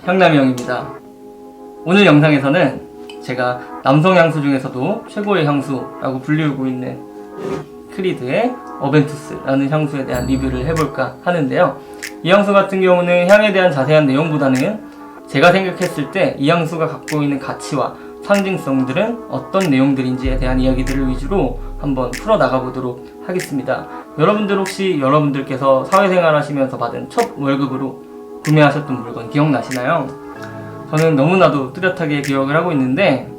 향남형입니다. 오늘 영상에서는 제가 남성 향수 중에서도 최고의 향수라고 불리우고 있는 크리드의 어벤투스라는 향수에 대한 리뷰를 해볼까 하는데요. 이 향수 같은 경우는 향에 대한 자세한 내용보다는 제가 생각했을 때 이 향수가 갖고 있는 가치와 상징성들은 어떤 내용들인지에 대한 이야기들을 위주로 한번 풀어나가 보도록 하겠습니다. 여러분들 혹시 여러분들께서 사회생활 하시면서 받은 첫 월급으로 구매하셨던 물건 기억나시나요? 저는 너무나도 뚜렷하게 기억을 하고 있는데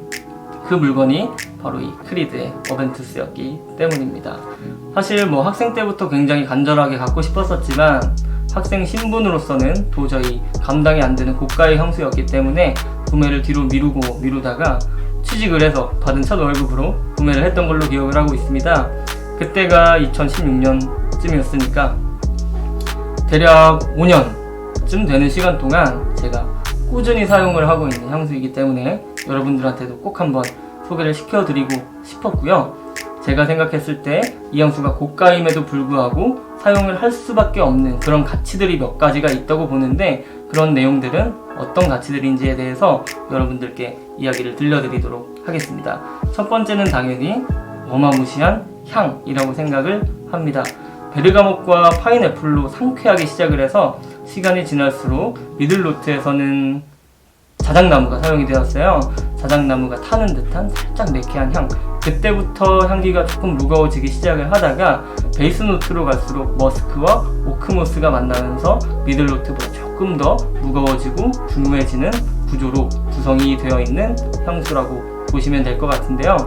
그 물건이 바로 이 크리드의 어벤투스였기 때문입니다. 사실 학생 때부터 굉장히 간절하게 갖고 싶었었지만 학생 신분으로서는 도저히 감당이 안 되는 고가의 향수였기 때문에 구매를 뒤로 미루다가 취직을 해서 받은 첫 월급으로 구매를 했던 걸로 기억을 하고 있습니다. 그때가 2016년쯤이었으니까 대략 5년쯤 되는 시간 동안 제가 꾸준히 사용을 하고 있는 향수이기 때문에 여러분들한테도 꼭 한번 소개를 시켜드리고 싶었고요. 제가 생각했을 때 이 향수가 고가임에도 불구하고 사용을 할 수밖에 없는 그런 가치들이 몇 가지가 있다고 보는데 그런 내용들은 어떤 가치들인지에 대해서 여러분들께 이야기를 들려드리도록 하겠습니다. 첫 번째는 당연히 어마무시한 향이라고 생각을 합니다. 베르가못과 파인애플로 상쾌하게 시작을 해서 시간이 지날수록 미들노트에서는 자작나무가 사용이 되었어요. 자작나무가 타는 듯한 살짝 매캐한 향. 그때부터 향기가 조금 무거워지기 시작을 하다가 베이스 노트로 갈수록 머스크와 오크모스가 만나면서 미들노트보다 조금 더 무거워지고 중후해지는 구조로 구성이 되어 있는 향수라고 보시면 될 것 같은데요.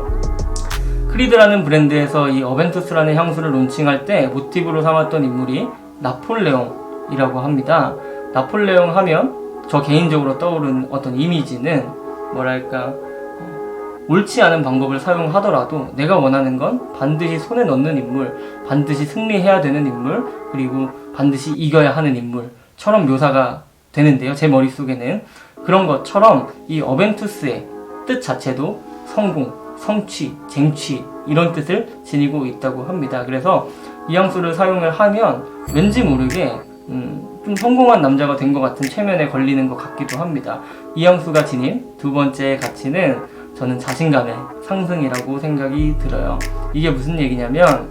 크리드라는 브랜드에서 이 어벤투스라는 향수를 론칭할 때 모티브로 삼았던 인물이 나폴레옹이라고 합니다. 나폴레옹 하면 저 개인적으로 떠오른 어떤 이미지는 옳지 않은 방법을 사용하더라도 내가 원하는 건 반드시 손에 넣는 인물, 반드시 승리해야 되는 인물, 그리고 반드시 이겨야 하는 인물처럼 묘사가 되는데요. 제 머릿속에는 그런 것처럼 이 어벤투스의 뜻 자체도 성공, 성취, 쟁취 이런 뜻을 지니고 있다고 합니다. 그래서 이 향수를 사용을 하면 왠지 모르게 좀 성공한 남자가 된 것 같은 체면에 걸리는 것 같기도 합니다. 이 향수가 지닌 두 번째 가치는 저는 자신감의 상승이라고 생각이 들어요. 이게 무슨 얘기냐면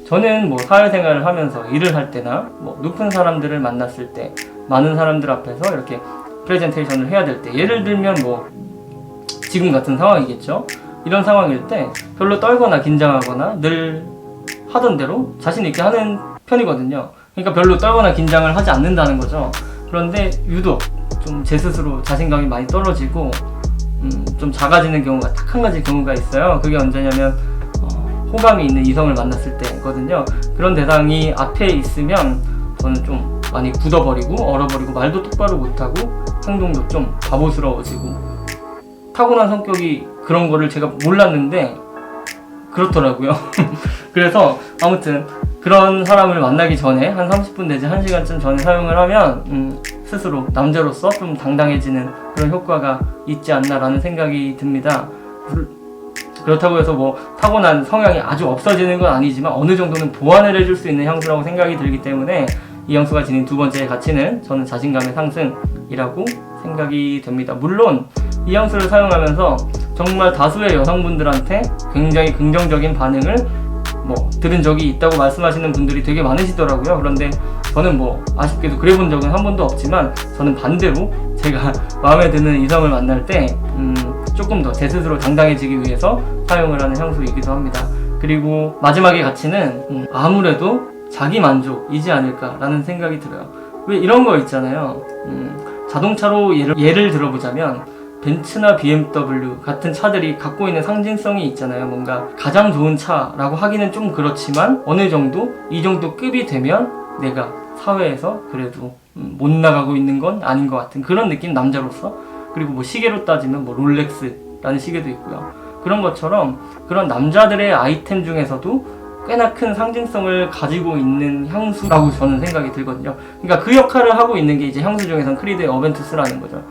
저는 사회생활을 하면서 일을 할 때나 높은 사람들을 만났을 때 많은 사람들 앞에서 이렇게 프레젠테이션을 해야 될 때 예를 들면 지금 같은 상황이겠죠. 이런 상황일 때 별로 떨거나 긴장하거나 늘 하던 대로 자신 있게 하는 편이거든요. 그러니까 별로 떨거나 긴장을 하지 않는다는 거죠. 그런데 유독 좀 제 스스로 자신감이 많이 떨어지고 좀 작아지는 경우가 딱 한 가지 경우가 있어요. 그게 언제냐면 호감이 있는 이성을 만났을 때거든요. 그런 대상이 앞에 있으면 저는 좀 많이 굳어버리고 얼어버리고 말도 똑바로 못하고 행동도 좀 바보스러워지고 타고난 성격이 그런 거를 제가 몰랐는데 그렇더라고요. 그래서 아무튼 그런 사람을 만나기 전에 한 30분 내지 1시간쯤 전에 사용을 하면 스스로 남자로서 좀 당당해지는 그런 효과가 있지 않나라는 생각이 듭니다. 그렇다고 해서 타고난 성향이 아주 없어지는 건 아니지만 어느 정도는 보완을 해줄 수 있는 향수라고 생각이 들기 때문에 이 향수가 지닌 두 번째 가치는 저는 자신감의 상승이라고 생각이 됩니다. 물론 이 향수를 사용하면서 정말 다수의 여성분들한테 굉장히 긍정적인 반응을 들은 적이 있다고 말씀하시는 분들이 되게 많으시더라고요. 그런데 저는 아쉽게도 그래 본 적은 한 번도 없지만 저는 반대로 제가 마음에 드는 이성을 만날 때 조금 더 제 스스로 당당해지기 위해서 사용을 하는 향수이기도 합니다. 그리고 마지막의 가치는 아무래도 자기 만족이지 않을까라는 생각이 들어요. 왜 이런 거 있잖아요. 자동차로 예를 들어보자면 벤츠나 BMW 같은 차들이 갖고 있는 상징성이 있잖아요. 뭔가 가장 좋은 차라고 하기는 좀 그렇지만 어느 정도 이 정도 급이 되면 내가 사회에서 그래도 못 나가고 있는 건 아닌 것 같은 그런 느낌, 남자로서. 그리고 시계로 따지면 롤렉스라는 시계도 있고요. 그런 것처럼 그런 남자들의 아이템 중에서도 꽤나 큰 상징성을 가지고 있는 향수라고 저는 생각이 들거든요. 그러니까 그 역할을 하고 있는 게 이제 향수 중에선 크리드의 어벤투스라는 거죠.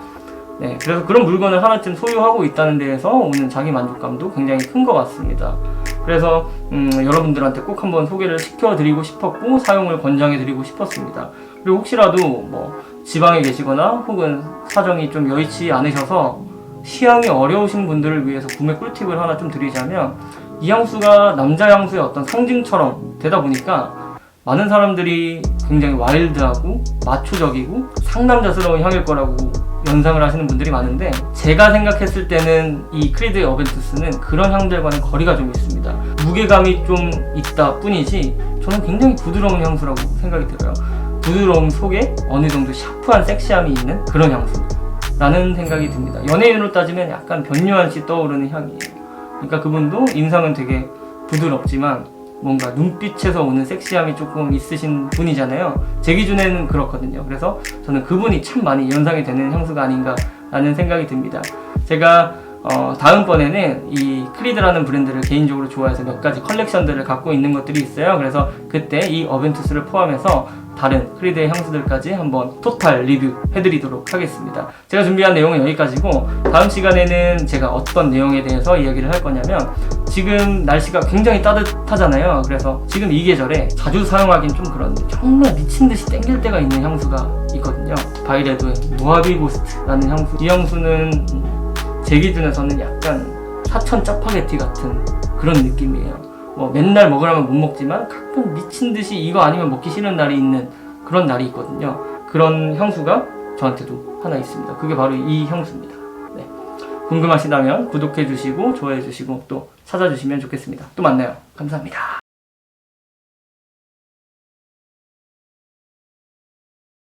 네, 그래서 그런 물건을 하나쯤 소유하고 있다는 데에서 오는 자기 만족감도 굉장히 큰 것 같습니다. 그래서 여러분들한테 꼭 한번 소개를 시켜드리고 싶었고 사용을 권장해드리고 싶었습니다. 그리고 혹시라도 지방에 계시거나 혹은 사정이 좀 여의치 않으셔서 시향이 어려우신 분들을 위해서 구매 꿀팁을 하나 좀 드리자면, 이 향수가 남자 향수의 어떤 상징처럼 되다 보니까 많은 사람들이 굉장히 와일드하고 마초적이고 상남자스러운 향일 거라고 연상을 하시는 분들이 많은데, 제가 생각했을 때는 이 크리드의 어벤투스는 그런 향들과는 거리가 좀 있습니다. 무게감이 좀 있다 뿐이지 저는 굉장히 부드러운 향수라고 생각이 들어요. 부드러움 속에 어느 정도 샤프한 섹시함이 있는 그런 향수라는 생각이 듭니다. 연예인으로 따지면 약간 변요한 씨 떠오르는 향이에요. 그러니까 그분도 인상은 되게 부드럽지만 뭔가 눈빛에서 오는 섹시함이 조금 있으신 분이잖아요. 제 기준에는 그렇거든요. 그래서 저는 그분이 참 많이 연상이 되는 향수가 아닌가라는 생각이 듭니다. 제가 다음번에는 이 크리드라는 브랜드를 개인적으로 좋아해서 몇 가지 컬렉션들을 갖고 있는 것들이 있어요. 그래서 그때 이 어벤투스를 포함해서 다른 크리드의 향수들까지 한번 토탈 리뷰 해드리도록 하겠습니다. 제가 준비한 내용은 여기까지고, 다음 시간에는 제가 어떤 내용에 대해서 이야기를 할 거냐면, 지금 날씨가 굉장히 따뜻하잖아요. 그래서 지금 이 계절에 자주 사용하긴 좀 그런데 정말 미친듯이 땡길 때가 있는 향수가 있거든요. 바이레도의 모하비 고스트라는 향수. 이 향수는 제 기준에서는 약간 사천 짜파게티 같은 그런 느낌이에요. 뭐 맨날 먹으라면 못 먹지만 가끔 미친듯이 이거 아니면 먹기 싫은 날이 있는 그런 날이 있거든요. 그런 향수가 저한테도 하나 있습니다. 그게 바로 이 향수입니다. 네. 궁금하시다면 구독해주시고 좋아해주시고 또 찾아주시면 좋겠습니다. 또 만나요. 감사합니다.